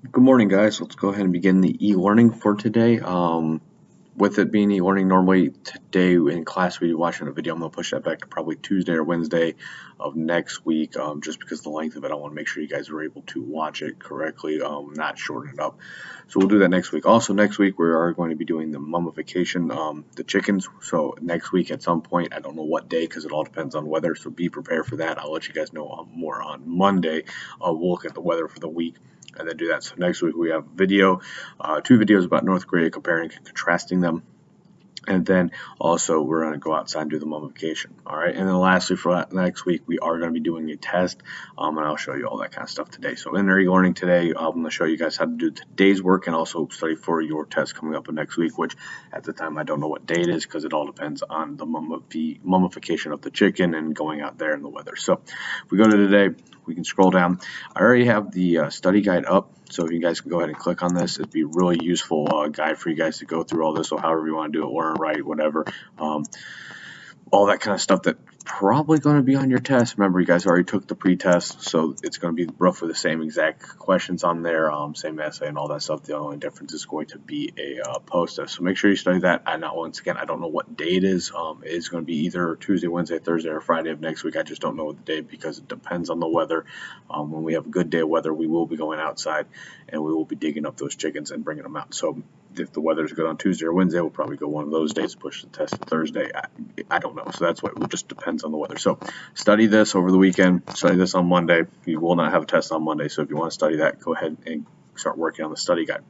Good morning, guys. Let's go ahead and begin the e-learning for today. With it being e-learning, normally today in class we'd be watching a video. I'm going to push that back to probably Tuesday or Wednesday of next week, just because of the length of it. I want to make sure you guys are able to watch it correctly, not shorten it up. So we'll do that next week. Also, next week we are going to be doing the mummification, the chickens. So next week at some point, I don't know what day because it all depends on weather. So be prepared for that. I'll let you guys know more on Monday. We'll look at the weather for the week and then do that. So next week we have video, two videos about North Korea, comparing and contrasting them. And then also we're going to go outside and do the mummification. All right. And then lastly for next week, we are going to be doing a test. And I'll show you all that kind of stuff today. So in our e-learning today, I'm going to show you guys how to do today's work and also study for your test coming up in next week, which at the time I don't know what day it is because it all depends on the mummification of the chicken and going out there in the weather. So if we go to today, we can scroll down. I already have the study guide up. So if you guys can go ahead and click on this, it'd be a really useful guide for you guys to go through all this, or however you want to do it, learn, write, whatever. All that kind of stuff that's probably going to be on your test. Remember, you guys already took the pre-test, so it's going to be roughly the same exact questions on there, same essay and all that stuff. The only difference is going to be a post-test. So make sure you study that. Once again, I don't know what day it is. It's going to be either Tuesday, Wednesday, Thursday, or Friday of next week. I just don't know the day because it depends on the weather. When we have a good day of weather, we will be going outside and we will be digging up those chickens and bringing them out. So if the weather is good on Tuesday or Wednesday, we'll probably go one of those days, push the test to Thursday. I don't know. So that's what it just depends on the weather. So study this over the weekend, study this on Monday. You will not have a test on Monday. So if you want to study that, go ahead and start working on the study guide.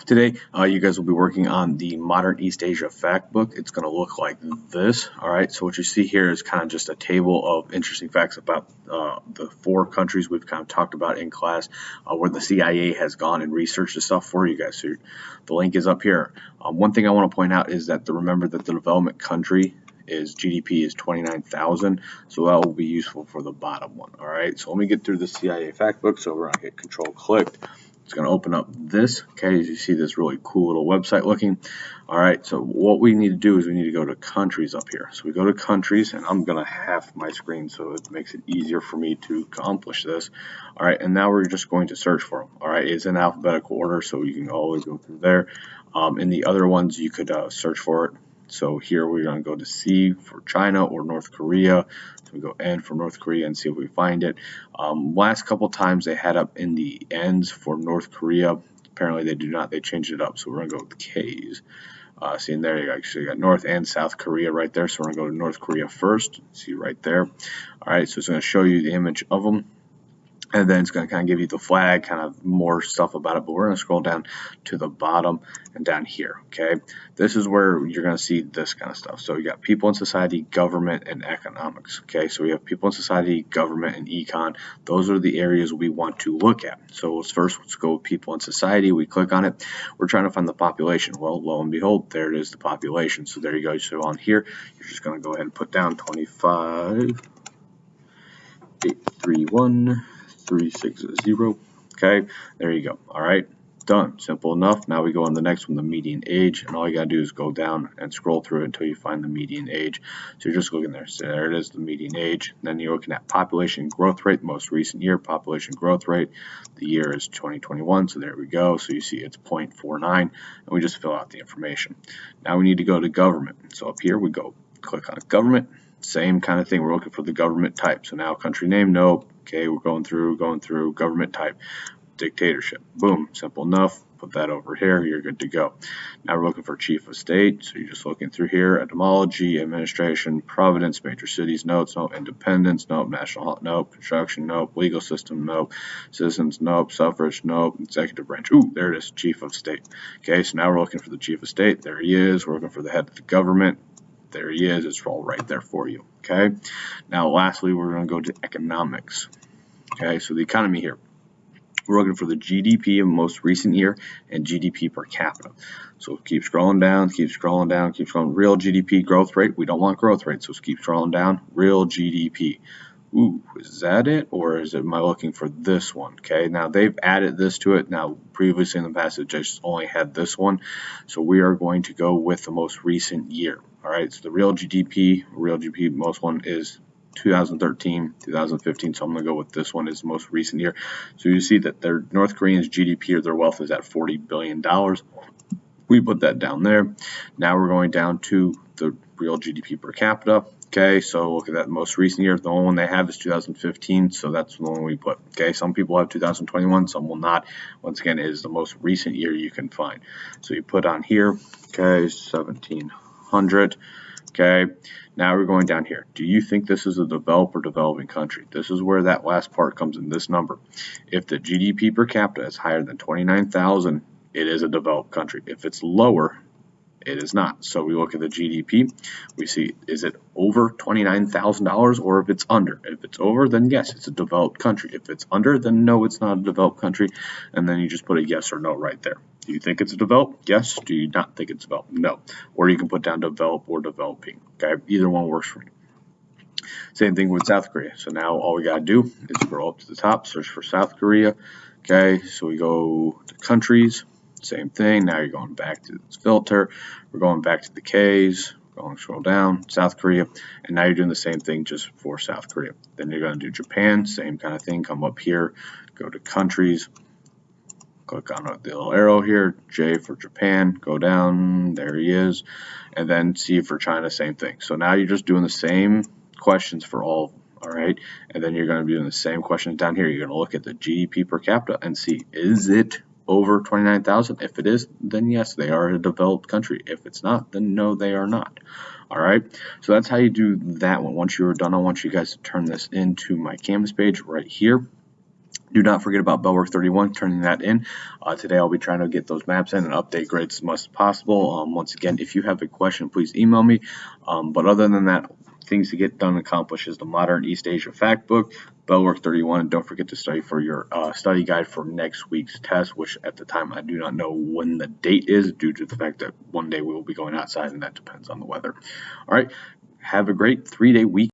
Today, you guys will be working on the Modern East Asia Fact Book. It's going to look like this. All right, so what you see here is kind of just a table of interesting facts about the 4 countries we've kind of talked about in class, where the CIA has gone and researched the stuff for you guys. So the link is up here. One thing I want to point out is that remember that the development country is GDP is 29,000, so that will be useful for the bottom one. All right, so let me get through the CIA Fact Book. So we're going to hit Control clicked. It's going to open up this, okay, as you see this really cool little website looking. All right, so what we need to do is we need to go to countries up here. So we go to countries, and I'm going to half my screen so it makes it easier for me to accomplish this. All right, and now we're just going to search for them. All right, it's in alphabetical order, so you can always go through there. In the other ones, you could search for it. So here we're going to go to C for China or North Korea. So we go N for North Korea and see if we find it. Last couple times they had up in the ends for North Korea. Apparently they do not. They changed it up. So we're going to go with K's. See in there, you actually got North and South Korea right there. So we're going to go to North Korea first. See right there. All right, so it's going to show you the image of them. And then it's going to kind of give you the flag, kind of more stuff about it. But we're going to scroll down to the bottom and down here, okay? This is where you're going to see this kind of stuff. So you got people and society, government, and economics, okay? So we have people and society, government, and econ. Those are the areas we want to look at. So let's go with people and society. We click on it. We're trying to find the population. Well, lo and behold, there it is, the population. So there you go. So on here, you're just going to go ahead and put down 25,831. 360. Okay, there you go. All right, done. Simple enough. Now we go on the next one, the median age, and all you gotta do is go down and scroll through it until you find the median age. So you're just looking there. So there it is, the median age. And then you're looking at population growth rate, most recent year population growth rate. The year is 2021. So there we go. So you see it's 0.49, and we just fill out the information. Now we need to go to government. So up here we go. Click on government. Same kind of thing. We're looking for the government type. So now country name, nope. Okay, we're going through government type. Dictatorship. Boom. Simple enough. Put that over here. You're good to go. Now we're looking for chief of state. So you're just looking through here. Etymology, administration, providence, major cities, notes, no. Independence, nope. National, nope. Construction, nope. Legal system, nope. Citizens, nope. Suffrage, nope. Executive branch. Ooh, there it is. Chief of state. Okay, so now we're looking for the chief of state. There he is. We're looking for the head of the government. There he is. It's all right there for you. Okay. Now, lastly, we're going to go to economics. Okay. So the economy here. We're looking for the GDP of most recent year and GDP per capita. So keep scrolling down, keep scrolling down, keep scrolling. Real GDP growth rate. We don't want growth rate, so keep scrolling down. Real GDP. Ooh, is that it, or am I looking for this one? Okay, now they've added this to it. Now, previously in the past, it just only had this one. So we are going to go with the most recent year. All right, so the real GDP most one is 2013, 2015, so I'm going to go with this one as the most recent year. So you see that their North Koreans' GDP or their wealth is at $40 billion. We put that down there. Now we're going down to the real GDP per capita. Okay, so look at that most recent year. The only one they have is 2015, so that's the one we put. Okay, some people have 2021, some will not. Once again, it is the most recent year you can find. So you put on here, okay, 1700. Okay, now we're going down here. Do you think this is a developed or developing country? This is where that last part comes in, this number. If the GDP per capita is higher than 29,000, it is a developed country. If it's lower, it is not. So we look at the GDP, we see, is it over $29,000 or if it's under? If it's over, then yes, it's a developed country. If it's under, then no, it's not a developed country. And then you just put a yes or no right there. Do you think it's developed? Yes. Do you not think it's developed? No. Or you can put down developed or developing. Okay, either one works for me. Same thing with South Korea. So now all we got to do is scroll up to the top, search for South Korea. Okay, so we go to countries. Same thing. Now you're going back to this filter. We're going back to the K's. Going to scroll down, South Korea, and now you're doing the same thing just for South Korea. Then you're going to do Japan, same kind of thing. Come up here, go to countries, click on the little arrow here, J for Japan, go down, there he is, and then C for China, same thing. So now you're just doing the same questions for all right, and then you're going to be doing the same questions down here. You're going to look at the GDP per capita and see, is it over 29,000? If it is, then yes, they are a developed country. If it's not, then no, they are not. All right, so that's how you do that one. Once you're done, I want you guys to turn this into my Canvas page right here. Do not forget about Bell Work 31, turning that in. Today I'll be trying to get those maps in and update grades as much as possible. Once again, if you have a question, please email me. But other than that, things to get done and accomplished is the Modern East Asia Factbook, Bell Work 31, and don't forget to study for your study guide for next week's test, which at the time I do not know when the date is due to the fact that one day we will be going outside and that depends on the weather. All right, have a great 3-day week.